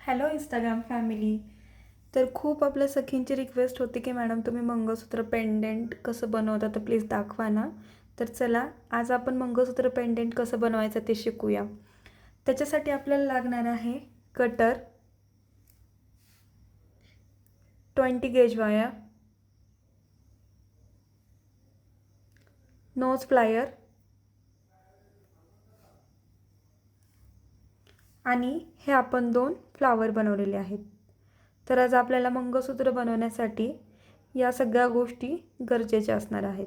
Hello Instagram family. तर खूप आपल्या सखींची रिक्वेस्ट होती की मॅडम तुम्ही मंगळसूत्र पेंडेंट कसं बनवता तर प्लीज दाखवा ना. तर चला आज आपण मंगळसूत्र पेंडेंट कसं बनवायचं ते शिकूया. त्याच्यासाठी आपल्याला लागणार आहे cutter, 20 gauge wire, knows plier आणि हे आपण 2 फ्लावर बनवलेले आहेत. तर आज आपल्याला मंगळसूत्र बनवण्यासाठी या सगळ्या गोष्टी गरजेच्या असणार आहेत.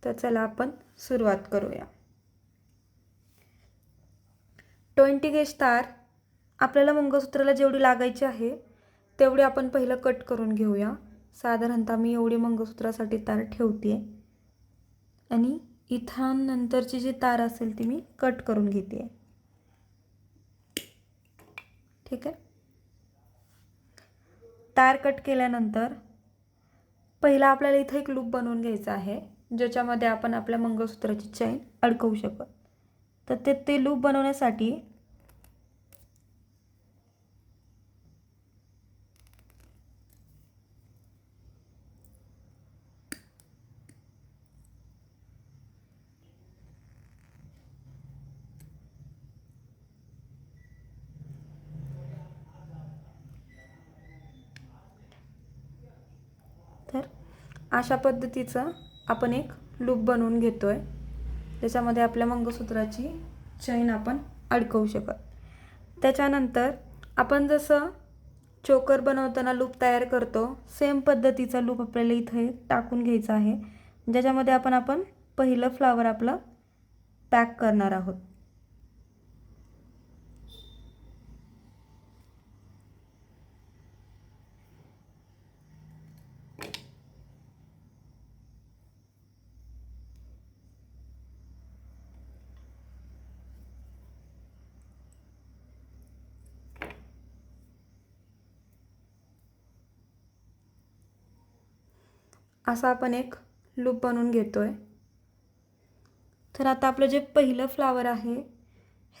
तर चला आपण सुरुवात करूया. 20 गेज तार आपल्याला मंगळसूत्राला जेवढी लागायची आहे तेवढी आपण पहिलं कट करून घेऊया. साधारणतः मी एवढी मंगळसूत्रासाठी तार ठेवते आणि इथून नंतरची जी तार असेल ती मी कट करून घेते. ठीक आहे. तार कट केल्यानंतर पहिला आपल्याला इथं एक लूप बनवून घ्यायचा आहे ज्याच्यामध्ये आपण आपल्या मंगळसूत्राची चैन अडकवू शकतो. तर ते लूप बनवण्यासाठी तर अशा पद्धतीचं आपण एक लूप बनवून घेतोय ज्याच्यामध्ये आपल्या मंगळसूत्राची चैन आपण अडकवू शकतो. त्याच्यानंतर आपण जसं चोकर बनवताना लूप तयार करतो सेम पद्धतीचा लूप आपल्याला इथे टाकून घ्यायचा आहे ज्याच्यामध्ये आपण पहिलं फ्लावर आपलं पॅक करणार आहोत. असा आपण एक लूप बनवून घेतोय. तर आता आपलं जे पहिलं फ्लावर आहे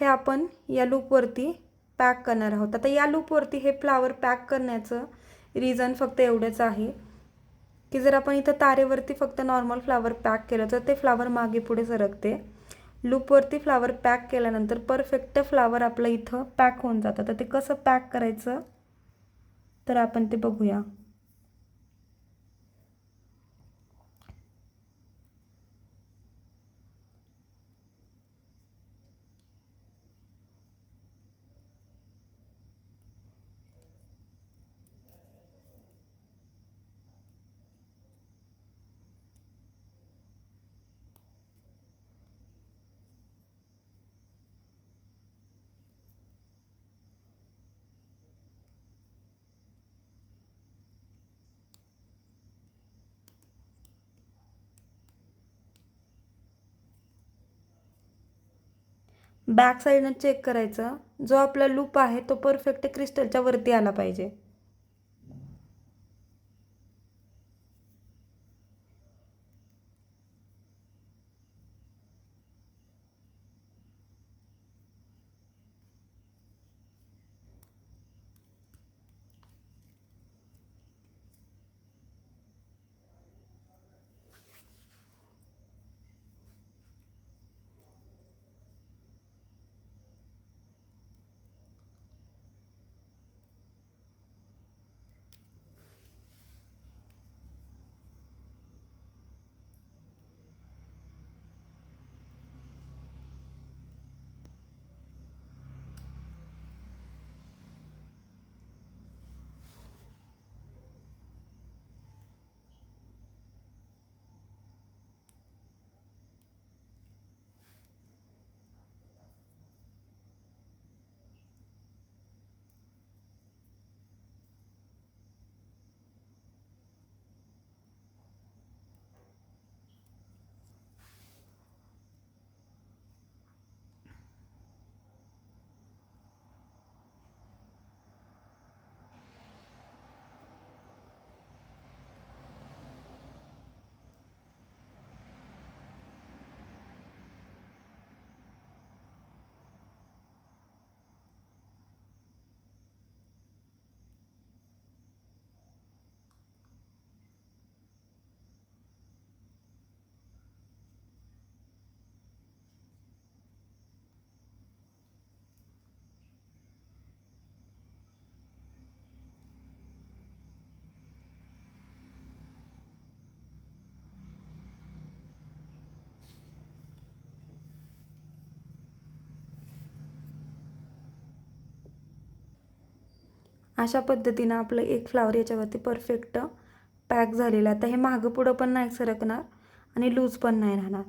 हे आपण या लूपवरती पॅक करणार आहोत. आता या लूपवरती हे फ्लावर पॅक करण्याचं रिझन फक्त एवढंच आहे की जर आपण इथं तारेवरती फक्त नॉर्मल फ्लावर पॅक केलं तर ते फ्लावर मागे पुढे सरकते. लूपवरती फ्लावर पॅक केल्यानंतर परफेक्ट फ्लावर आपलं इथं पॅक होऊन जातं. तर ते कसं पॅक करायचं तर आपण ते बघूया. बॅक साईडनं चेक करायचं. जो आपला लूप आहे तो परफेक्ट क्रिस्टलच्या वरती आला पाहिजे. अशा पद्धतीनं आपलं एक फ्लावर याच्यावरती परफेक्ट पॅक झालेलं आहे. आता हे मागं पुढं पण नाही सरकणार आणि लूज पण नाही राहणार.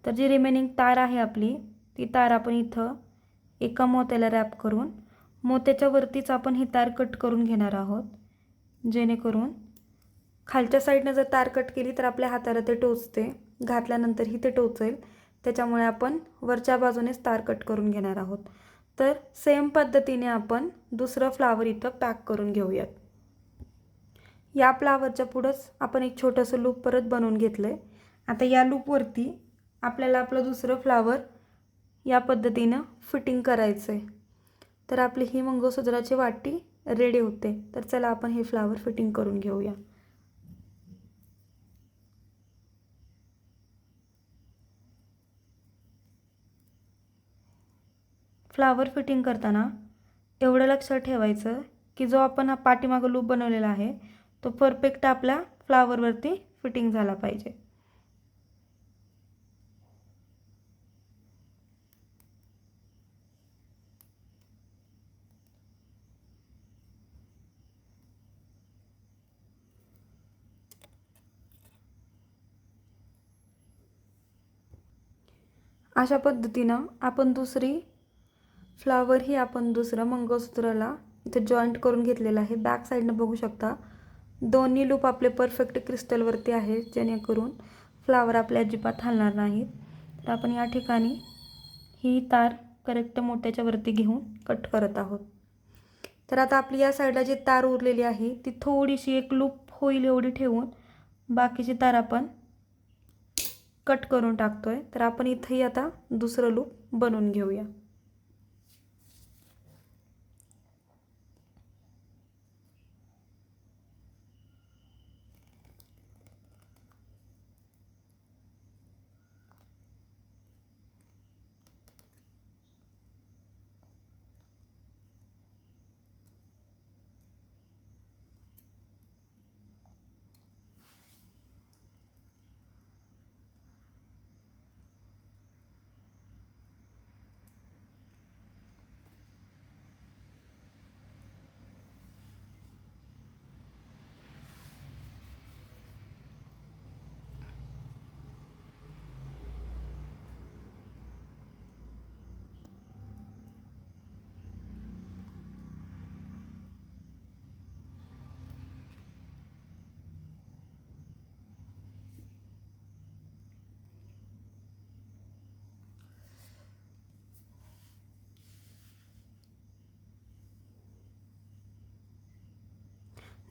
तर जी रिमेनिंग तार आहे आपली, ती तार आपण इथं एका मोत्याला रॅप करून मोत्याच्या वरतीच आपण ही तार कट करून घेणार आहोत, जेणेकरून खालच्या साईडनं जर तार कट केली तर आपल्या हाताला ते टोचते, घातल्यानंतरही ते टोचेल. त्याच्यामुळे आपण वरच्या बाजूनेच तार कट करून घेणार आहोत. तर सेम पद्धतीने आपण दुसरं फ्लावर इथं पॅक करून घेऊयात. या फ्लावरच्या पुढंच आपण एक छोटंसं लूप परत बनवून घेतलं आहे. आता या लूपवरती आपल्याला आपलं दुसरं फ्लावर या पद्धतीनं फिटिंग करायचं आहे. तर आपली ही मंगळसूत्राची वाटी रेडी होते. तर चला आपण हे फ्लावर फिटिंग करून घेऊया. फ्लावर फिटिंग करताना एवढं लक्षात ठेवायचं की जो आपण हा पाठीमागं लूप बनवलेला आहे तो परफेक्ट आपल्या फ्लावरवरती फिटिंग झाला पाहिजे. अशा पद्धतीनं आपण दुसरं मंगळसूत्राला इथे जॉईंट करून घेतलेलं आहे. बॅक साईडनं बघू शकता दोन्ही लूप आपले परफेक्ट क्रिस्टलवरती आहेत, जेणेकरून फ्लावर आपल्या अजिबात हलणार नाहीत. तर आपण या ठिकाणी ही तार करेक्ट मोत्याच्या वरती घेऊन कट करत आहोत. तर आता आपली या साईडला जी तार उरलेली आहे ती थोडीशी एक लूप होईल एवढी ठेवून बाकीची तार आपण कट करून टाकतोय. तर आपण इथेही आता दुसरं लूप बनवून घेऊया.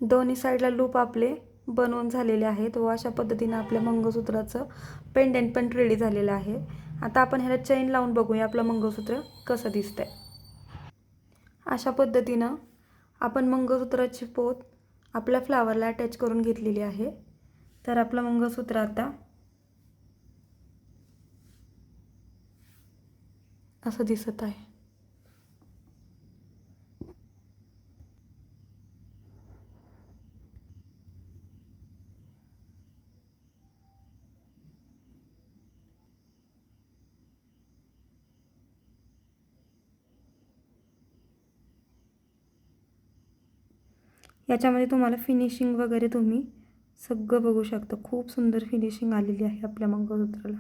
दोन्ही साईडला लूप आपले बनवून झालेले आहेत व अशा पद्धतीनं आपल्या मंगळसूत्राचं पेंडंट पण रेडी झालेलं आहे. आता आपण ह्याला चेन लावून बघूया आपलं मंगळसूत्र कसं दिसतंय. अशा पद्धतीनं आपण मंगळसूत्राची पोत आपल्या फ्लावरला अटॅच करून घेतलेली आहे. तर आपलं मंगळसूत्र आता असं दिसत आहे. याच्यामध्ये तुम्हाला फिनिशिंग वगैरे तुम्ही सगळं बघू शकता. खूप सुंदर फिनिशिंग आलेली आहे आपल्या मंगळसूत्राला.